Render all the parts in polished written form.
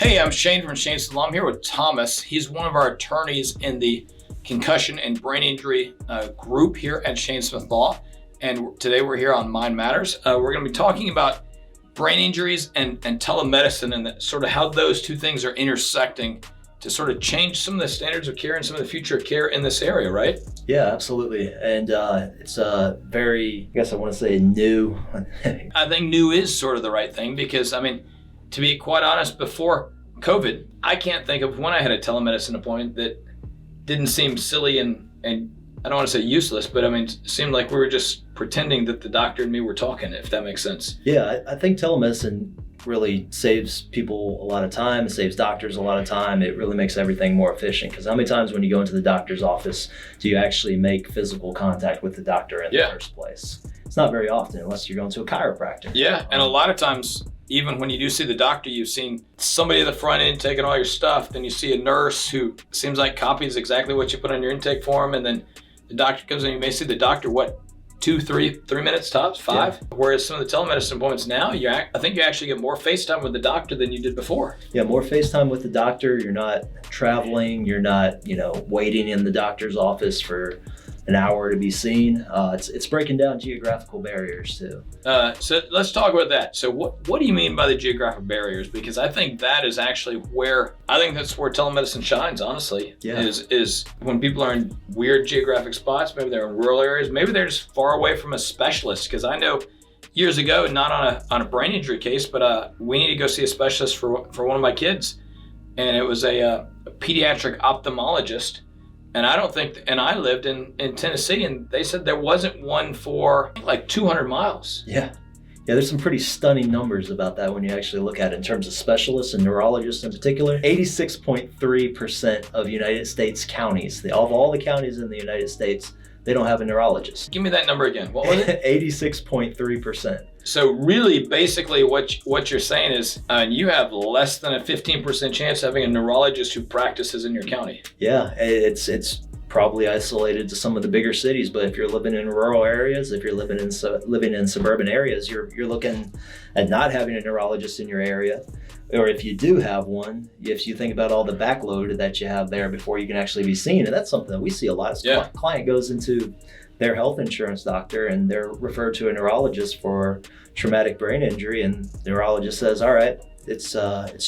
Hey, I'm Shane from Shane's Law. I'm here with Thomas. He's one of our attorneys in the concussion and brain injury group here at Shane Smith Law. And today we're here on Mind Matters. We're going to be talking about brain injuries and telemedicine and sort of how those two things are intersecting to sort of change some of the standards of care and some of the future of care in this area, right? Yeah, absolutely. And it's very, I guess I want to say new. I think new is sort of the right thing because, I mean, to be quite honest, before COVID, I can't think of when I had a telemedicine appointment that didn't seem silly and I don't want to say useless, but I mean, it seemed like we were just pretending that the doctor and me were talking, if that makes sense. Yeah, I think telemedicine really saves people a lot of time. It saves doctors a lot of time. It really makes everything more efficient. Because how many times when you go into the doctor's office do you actually make physical contact with the doctor in the first place? It's not very often unless you're going to a chiropractor. Yeah, and a lot of times, even when you do see the doctor, you've seen somebody at the front end taking all your stuff, then you see a nurse who seems like copies exactly what you put on your intake form, and then the doctor comes in, you may see the doctor, 3 minutes tops, 5? Yeah. Whereas some of the telemedicine appointments now, I think you actually get more FaceTime with the doctor than you did before. Yeah, more FaceTime with the doctor. You're not traveling. You're not, waiting in the doctor's office for an hour to be seen. It's breaking down geographical barriers too. So let's talk about that. So what do you mean by the geographic barriers? Because I think that is actually that's where telemedicine shines, honestly. Yeah. Is when people are in weird geographic spots, maybe they're in rural areas, maybe they're just far away from a specialist. Because I know years ago, not on a brain injury case, but we needed to go see a specialist for one of my kids. And it was a pediatric ophthalmologist. And I lived in Tennessee, and they said there wasn't one for like 200 miles. Yeah, there's some pretty stunning numbers about that when you actually look at it in terms of specialists and neurologists in particular. 86.3% of United States counties, of all the counties in the United States, they don't have a neurologist. Give me that number again. What was it? 86.3%. So really, basically what you're saying is you have less than a 15% chance of having a neurologist who practices in your county. Yeah, it's probably isolated to some of the bigger cities, but if you're living in rural areas, if you're living in suburban areas, you're looking at not having a neurologist in your area. Or if you do have one, if you think about all the backload that you have there before you can actually be seen, and that's something that we see a lot. Yeah. Client goes into their health insurance doctor and they're referred to a neurologist for traumatic brain injury, and the neurologist says, all right, it's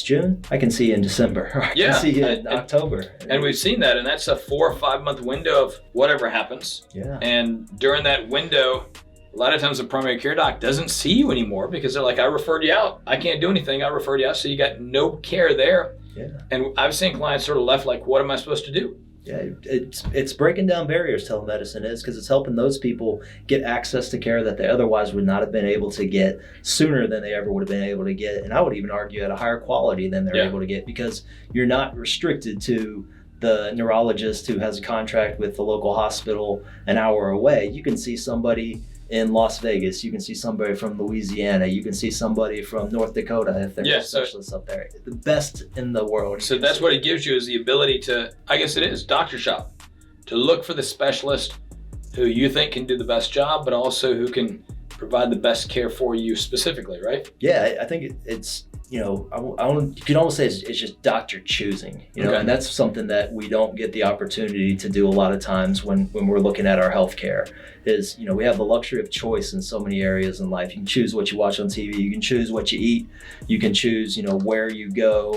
June, I can see you in December, or I can see you in October. And we've seen that, and that's a 4 or 5 month window of whatever happens. Yeah. And during that window, a lot of times the primary care doc doesn't see you anymore because they're like, I referred you out. I can't do anything. I referred you out. So you got no care there. Yeah. And I've seen clients sort of left like, what am I supposed to do? Yeah, it's breaking down barriers, telemedicine is, because it's helping those people get access to care that they otherwise would not have been able to get sooner than they ever would have been able to get. And I would even argue at a higher quality than they're able to get, because you're not restricted to the neurologist who has a contract with the local hospital an hour away. You can see somebody in Las Vegas, you can see somebody from Louisiana, you can see somebody from North Dakota if there's a specialist up there. The best in the world. So that's what it gives you, is the ability to, I guess it is, doctor shop, to look for the specialist who you think can do the best job, but also who can provide the best care for you specifically, right? Yeah, I think it's, you can almost say it's just doctor choosing, and that's something that we don't get the opportunity to do a lot of times when we're looking at our healthcare. Is, we have the luxury of choice in so many areas in life. You can choose what you watch on TV, you can choose what you eat, you can choose, where you go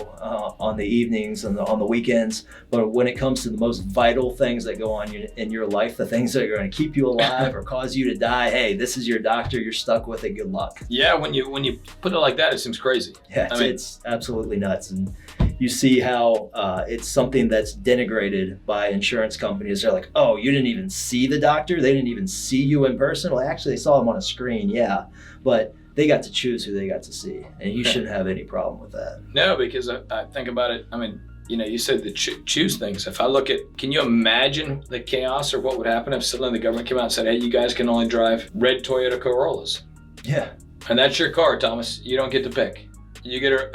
on the evenings and on the weekends. But when it comes to the most vital things that go on in your life, the things that are going to keep you alive or cause you to die, hey, this is your doctor, you're stuck with it, good luck. Yeah, when you put it like that, it seems crazy. Yeah, it's absolutely nuts. And you see how it's something that's denigrated by insurance companies. They're like, oh, you didn't even see the doctor? They didn't even see you in person? Well, actually, they saw him on a screen, yeah. But they got to choose who they got to see. And you shouldn't have any problem with that. No, because I think about it. I mean, you said the choose things. If I look at, can you imagine the chaos or what would happen if suddenly the government came out and said, hey, you guys can only drive red Toyota Corollas? Yeah. And that's your car, Thomas. You don't get to pick. You get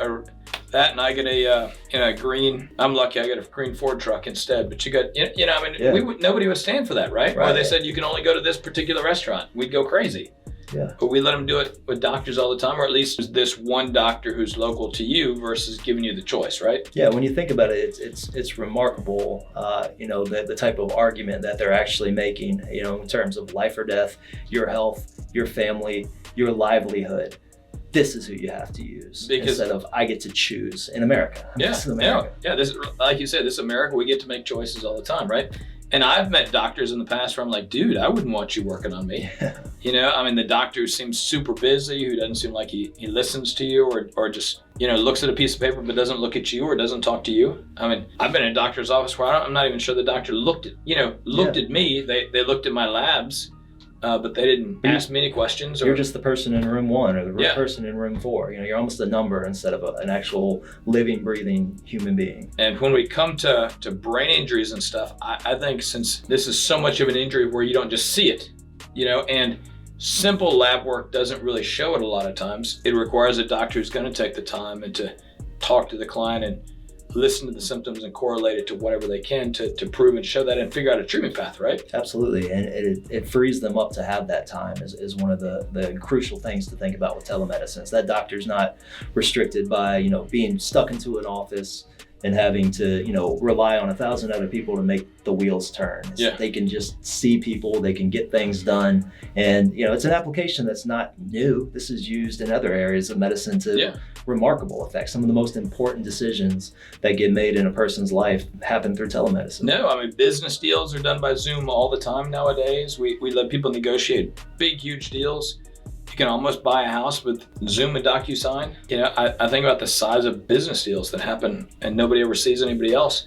that, and I get a green. I'm lucky. I get a green Ford truck instead. But you got, nobody would stand for that, right? Or they said you can only go to this particular restaurant. We'd go crazy. Yeah. But we let them do it with doctors all the time, or at least this one doctor who's local to you versus giving you the choice, right? Yeah, when you think about it, it's remarkable, the type of argument that they're actually making, in terms of life or death, your health, your family, your livelihood. This is who you have to use instead of I get to choose in America. Yeah, This is America. yeah. This is, like you said, this is America. We get to make choices all the time, right? And I've met doctors in the past where I'm like, dude, I wouldn't want you working on me. Yeah. The doctor who seems super busy, who doesn't seem like he listens to you or just, looks at a piece of paper but doesn't look at you or doesn't talk to you. I've been in a doctor's office where I'm not even sure the doctor looked at me. They looked at my labs, but they didn't ask me any questions. You're just the person in room 1 or the person in room 4. You're almost a number instead of an actual living, breathing human being. And when we come to brain injuries and stuff, I think since this is so much of an injury where you don't just see it, and simple lab work doesn't really show it a lot of times. It requires a doctor who's going to take the time and to talk to the client and listen to the symptoms and correlate it to whatever they can to prove and show that and figure out a treatment path, right? Absolutely, and it frees them up to have that time is one of the crucial things to think about with telemedicine. So that doctor's not restricted by, being stuck into an office and having to, rely on 1,000 other people to make the wheels turn. Yeah. They can just see people, they can get things done. And, it's an application that's not new. This is used in other areas of medicine to remarkable effects. Some of the most important decisions that get made in a person's life happen through telemedicine. No, business deals are done by Zoom all the time nowadays. We let people negotiate big, huge deals. You can almost buy a house with Zoom and DocuSign. I think about the size of business deals that happen and nobody ever sees anybody else.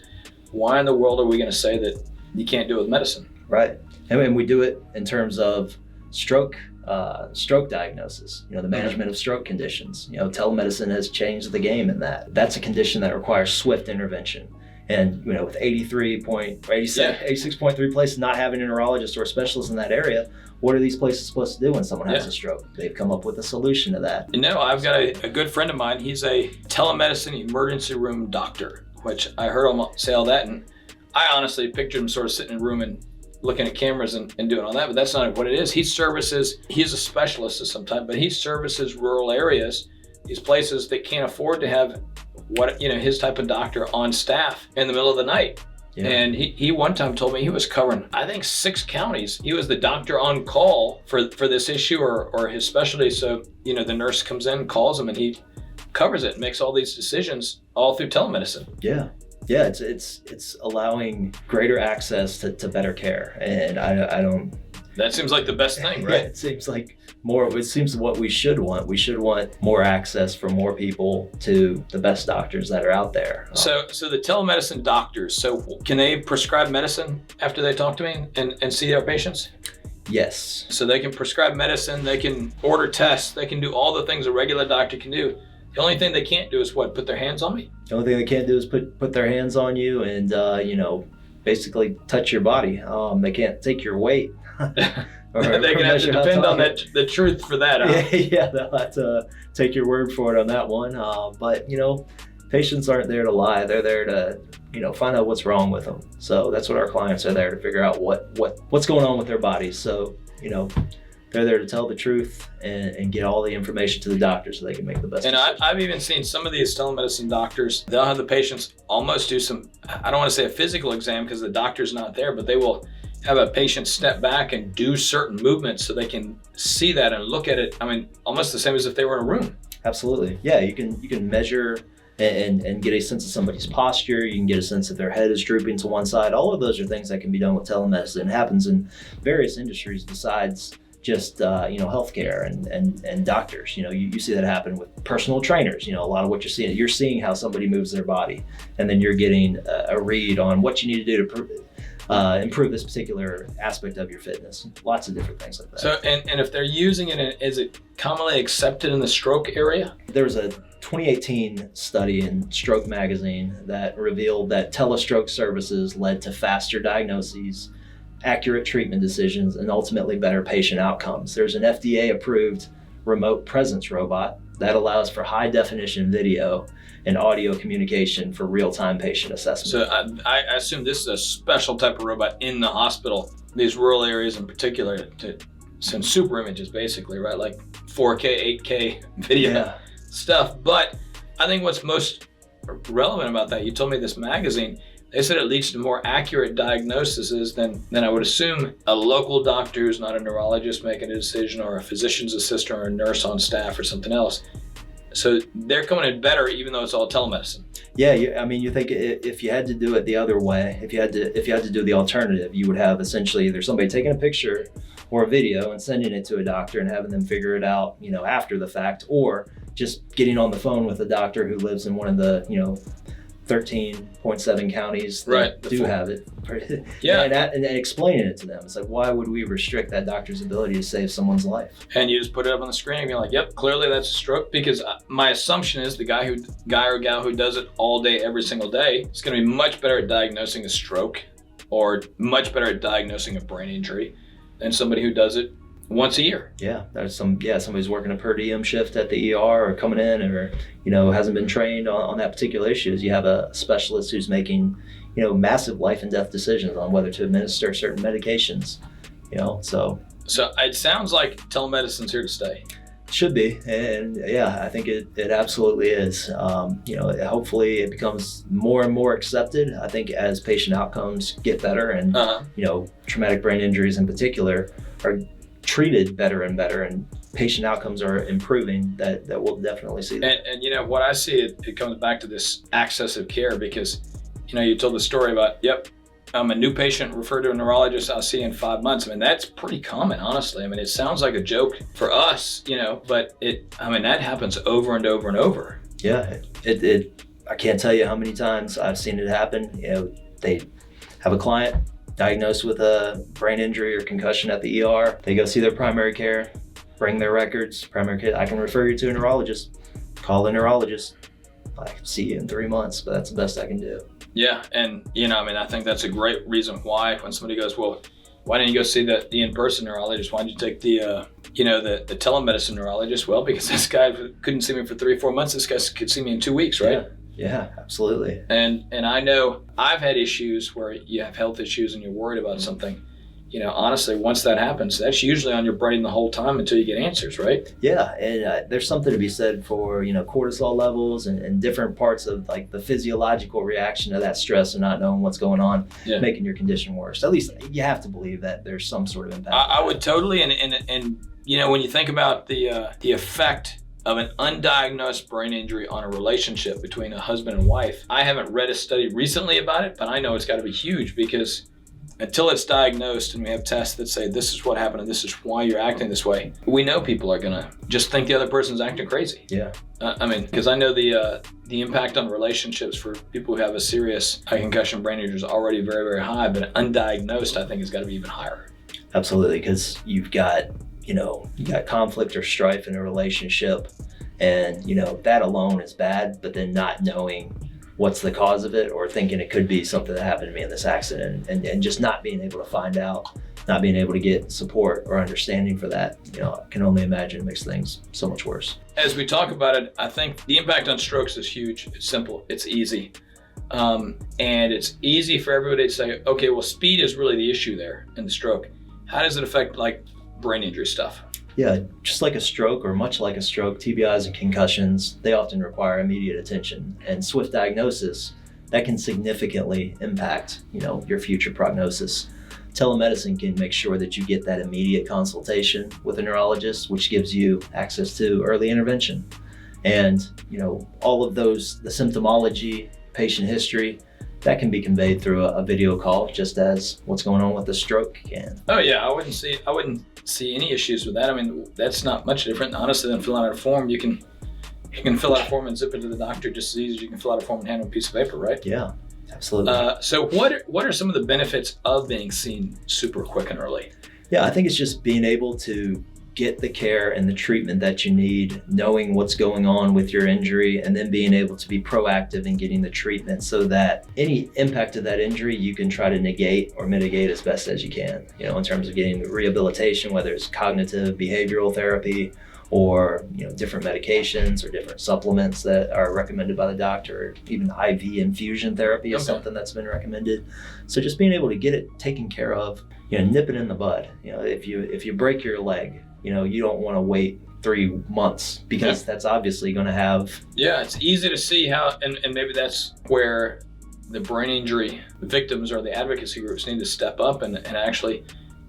Why in the world are we going to say that you can't do it with medicine? Right. And we do it in terms of stroke diagnosis, the management of stroke conditions. Telemedicine has changed the game in that. That's a condition that requires swift intervention. And, with 86.3 places not having a neurologist or a specialist in that area, what are these places supposed to do when someone has a stroke? They've come up with a solution to that. I've got a good friend of mine. He's a telemedicine emergency room doctor, which I heard him say all that. And I honestly pictured him sort of sitting in a room and looking at cameras and doing all that, but that's not what it is. He's a specialist of some type, but he services rural areas, these places that can't afford to have his type of doctor on staff in the middle of the night. Yeah. And he one time told me he was covering, I think, 6 counties. He was the doctor on call for this issue or his specialty. So, the nurse comes in, calls him, and he covers it, makes all these decisions all through telemedicine. Yeah. Yeah, it's allowing greater access to better care. And I don't... That seems like the best thing, right? Yeah, it seems like it seems what we should want. We should want more access for more people to the best doctors that are out there. So the telemedicine doctors, so can they prescribe medicine after they talk to me and see their patients? Yes. So they can prescribe medicine, they can order tests, they can do all the things a regular doctor can do. The only thing they can't do is what? Put their hands on me? The only thing they can't do is put their hands on you and, basically touch your body. They can't take your weight. They're going to have to depend on the truth for that. Huh? Yeah, they'll have to take your word for it on that one. But, patients aren't there to lie. They're there to, find out what's wrong with them. So that's what our clients are there to figure out what's going on with their bodies. So, they're there to tell the truth and get all the information to the doctor so they can make the best decision. I've even seen some of these telemedicine doctors, they'll have the patients almost do some, I don't want to say a physical exam because the doctor's not there, but they will have a patient step back and do certain movements so they can see that and look at it. Almost the same as if they were in a room. Absolutely. Yeah, you can measure and get a sense of somebody's posture. You can get a sense if their head is drooping to one side. All of those are things that can be done with telemedicine. It happens in various industries besides just healthcare and doctors. You see that happen with personal trainers. A lot of what you're seeing how somebody moves their body, and then you're getting a read on what you need to do to improve this particular aspect of your fitness. Lots of different things like that. So, and if they're using it, is it commonly accepted in the stroke area? There was a 2018 study in Stroke Magazine that revealed that telestroke services led to faster diagnoses, accurate treatment decisions, and ultimately better patient outcomes. There's an FDA-approved remote presence robot that allows for high-definition video and audio communication for real-time patient assessment. So I assume this is a special type of robot in the hospital, these rural areas in particular, to some super images, basically, right? Like 4K, 8K video stuff. But I think what's most relevant about that, you told me this magazine, they said it leads to more accurate diagnoses than I would assume a local doctor who's not a neurologist making a decision, or a physician's assistant, or a nurse on staff, or something else. So they're coming in better, even though it's all telemedicine. Yeah, I mean, you think if you had to do it the other way, if you had to do the alternative, you would have essentially either somebody taking a picture or a video and sending it to a doctor and having them figure it out, after the fact, or just getting on the phone with a doctor who lives in one of the, 13.7 counties that do have it. Yeah. And explaining it to them. It's like, why would we restrict that doctor's ability to save someone's life? And you just put it up on the screen and be like, yep, clearly that's a stroke. Because my assumption is the guy or gal who does it all day, every single day, is going to be much better at diagnosing a stroke, or much better at diagnosing a brain injury, than somebody who does it once a year. Yeah, there's somebody's working a per diem shift at the ER, or coming in, or hasn't been trained on that particular issue. You have a specialist who's making massive life and death decisions on whether to administer certain medications. So it sounds like telemedicine's here to stay. Should be, and yeah, I think it absolutely is. Hopefully it becomes more and more accepted. I think as patient outcomes get better, and traumatic brain injuries in particular are treated better and better, and patient outcomes are improving, that we'll definitely see that. And what I see, it comes back to this access of care, because you told the story about, I'm a new patient referred to a neurologist I'll see in 5 months. I mean, that's pretty common, honestly. I mean, it sounds like a joke for us, but that happens over and over and over. Yeah, I can't tell you how many times I've seen it happen. They have a client diagnosed with a brain injury or concussion at the ER. They go see their primary care, bring their records. Primary care, I can refer you to a neurologist. Call the neurologist. I can see you in 3 months, but that's the best I can do. Yeah, and I think that's a great reason why, when somebody goes, well, why didn't you go see the in-person neurologist? Why did you take the telemedicine neurologist? Well, because this guy couldn't see me for 3 or 4 months. This guy could see me in 2 weeks, right? Yeah, absolutely. And I know I've had issues where you have health issues and you're worried about something. Honestly, once that happens, that's usually on your brain the whole time until you get answers, right? Yeah, and there's something to be said for, cortisol levels and different parts of like the physiological reaction to that stress and not knowing what's going on, making your condition worse. At least you have to believe that there's some sort of impact. I would totally, and when you think about the effect of an undiagnosed brain injury on a relationship between a husband and wife, I haven't read a study recently about it, but I know it's got to be huge, because until it's diagnosed and we have tests that say this is what happened and this is why you're acting this way, we know people are gonna just think the other person's acting crazy. Yeah. Because I know the impact on relationships for people who have a serious concussion brain injury is already very, very high, but undiagnosed, I think, has got to be even higher. Absolutely, because you've got conflict or strife in a relationship, and that alone is bad, but then not knowing what's the cause of it, or thinking it could be something that happened to me in this accident, and just not being able to find out, not being able to get support or understanding for that, I can only imagine it makes things so much worse. As we talk about it, I think the impact on strokes is huge. It's simple, it's easy. And it's easy for everybody to say, okay, well, speed is really the issue there in the stroke. How does it affect like brain injury stuff? Yeah, just like a stroke, or much like a stroke, TBIs and concussions, they often require immediate attention, and swift diagnosis that can significantly impact, your future prognosis. Telemedicine can make sure that you get that immediate consultation with a neurologist, which gives you access to early intervention. And, all of those, the symptomology, patient history, that can be conveyed through a video call, just as what's going on with the stroke can. Oh yeah, I wouldn't see any issues with that. I mean, that's not much different, honestly, than filling out a form. You can fill out a form and zip it to the doctor just as easy as you can fill out a form and hand them a piece of paper, right? Yeah, absolutely. So what are some of the benefits of being seen super quick and early? Yeah, I think it's just being able to get the care and the treatment that you need, knowing what's going on with your injury, and then being able to be proactive in getting the treatment so that any impact of that injury you can try to negate or mitigate as best as you can, in terms of getting rehabilitation, whether it's cognitive behavioral therapy or different medications or different supplements that are recommended by the doctor. Even IV infusion therapy is something that's been recommended. So just being able to get it taken care of, nip it in the bud. If you break your leg, you don't want to wait 3 months because that's obviously going to have. Yeah, it's easy to see how, and maybe that's where the brain injury victims or the advocacy groups need to step up and actually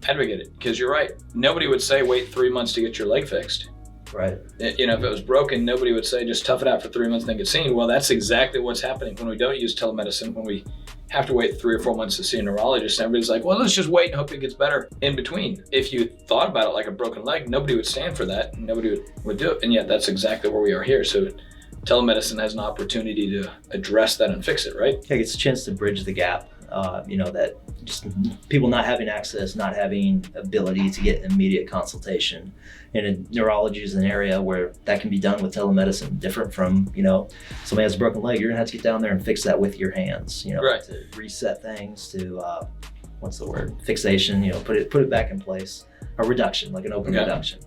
advocate it. Because you're right, nobody would say wait 3 months to get your leg fixed. Right. If it was broken, nobody would say just tough it out for 3 months and then get seen. Well, that's exactly what's happening when we don't use telemedicine, when we have to wait 3 or 4 months to see a neurologist. Everybody's like, well, let's just wait and hope it gets better in between. If you thought about it like a broken leg, nobody would stand for that. Nobody would do it. And yet that's exactly where we are here. So telemedicine has an opportunity to address that and fix it, right? Yeah, it's a chance to bridge the gap. That just people not having access, not having ability to get immediate consultation. And neurology is an area where that can be done with telemedicine, different from, somebody has a broken leg, you're gonna have to get down there and fix that with your hands, right. To reset things, to, fixation, put it back in place. A reduction, like an open reduction,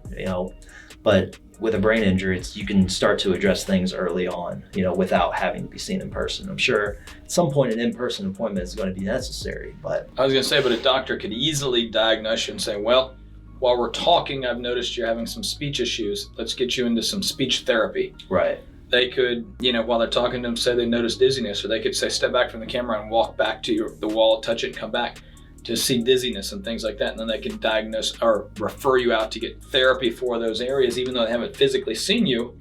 But with a brain injury, you can start to address things early on, without having to be seen in person. I'm sure at some point an in-person appointment is going to be necessary, but. I was going to say, but a doctor could easily diagnose you and say, well, while we're talking, I've noticed you're having some speech issues. Let's get you into some speech therapy. Right. They could, while they're talking to them, say they notice dizziness, or they could say, step back from the camera and walk back to the wall, touch it and come back to see dizziness and things like that. And then they can diagnose or refer you out to get therapy for those areas, even though they haven't physically seen you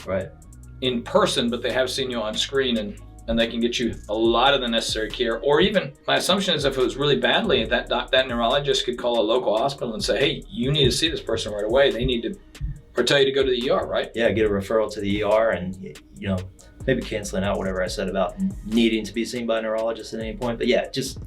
in person, but they have seen you on screen, and they can get you a lot of the necessary care. Or even, my assumption is if it was really badly, that neurologist could call a local hospital and say, hey, you need to see this person right away. They need to, or tell you to go to the ER, right? Yeah, get a referral to the ER and, maybe canceling out whatever I said about needing to be seen by a neurologist at any point. But yeah, just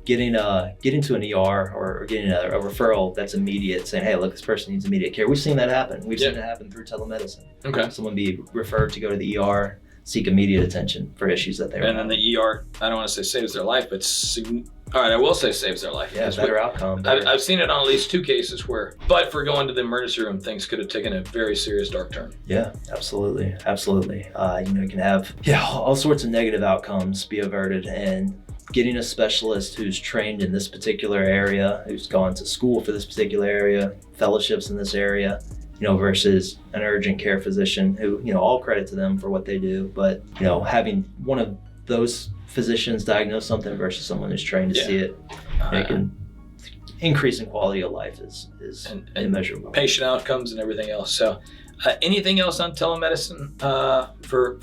getting to an ER or getting a referral that's immediate, saying, hey, look, this person needs immediate care. We've seen that happen. We've seen it happen through telemedicine. Okay. Someone be referred to go to the ER, seek immediate attention for issues that they're having. And then the ER, I don't want to say saves their life, but all right, I will say saves their life. Yeah, better outcome. I've seen it on at least 2 cases but for going to the emergency room, things could have taken a very serious dark turn. Yeah, absolutely. You can have all sorts of negative outcomes be averted, and getting a specialist who's trained in this particular area, who's gone to school for this particular area, fellowships in this area, versus an urgent care physician who, all credit to them for what they do, but, having one of those physicians diagnose something versus someone who's trained to see it, can increase in quality of life is immeasurable. Patient outcomes and everything else. So anything else on telemedicine for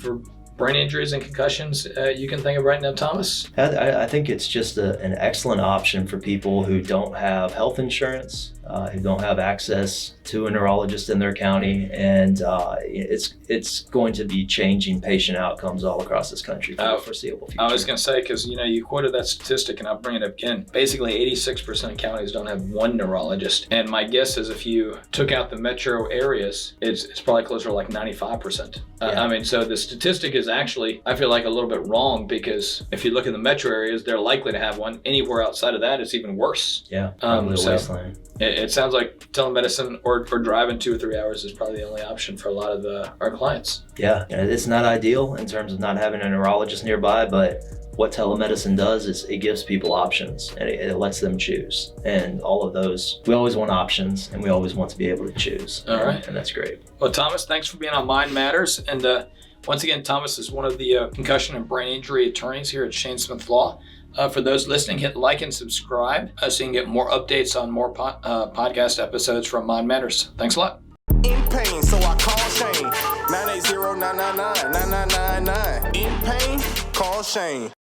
brain injuries and concussions you can think of right now, Thomas? I think it's just an excellent option for people who don't have health insurance, who don't have access to a neurologist in their county, and it's going to be changing patient outcomes all across this country for the foreseeable future. I was going to say, because you quoted that statistic, and I'll bring it up again. Basically, 86% of counties don't have one neurologist, and my guess is if you took out the metro areas, it's probably closer to like 95%. So the statistic is actually, I feel like, a little bit wrong, because if you look at the metro areas, they're likely to have one. Anywhere outside of that, it's even worse. Yeah, probably a wasteland. It sounds like telemedicine or driving 2 or 3 hours is probably the only option for a lot of our clients. Yeah, it's not ideal in terms of not having a neurologist nearby, but what telemedicine does is it gives people options, and it lets them choose. And all of those, we always want options, and we always want to be able to choose. All right. And that's great. Well, Thomas, thanks for being on Mind Matters. And once again, Thomas is one of the concussion and brain injury attorneys here at Shane Smith Law. For those listening, hit like and subscribe so you can get more updates on more podcast episodes from Mind Matters. Thanks a lot. In pain, so I call Shane. 980-999-9999. In pain, call Shane.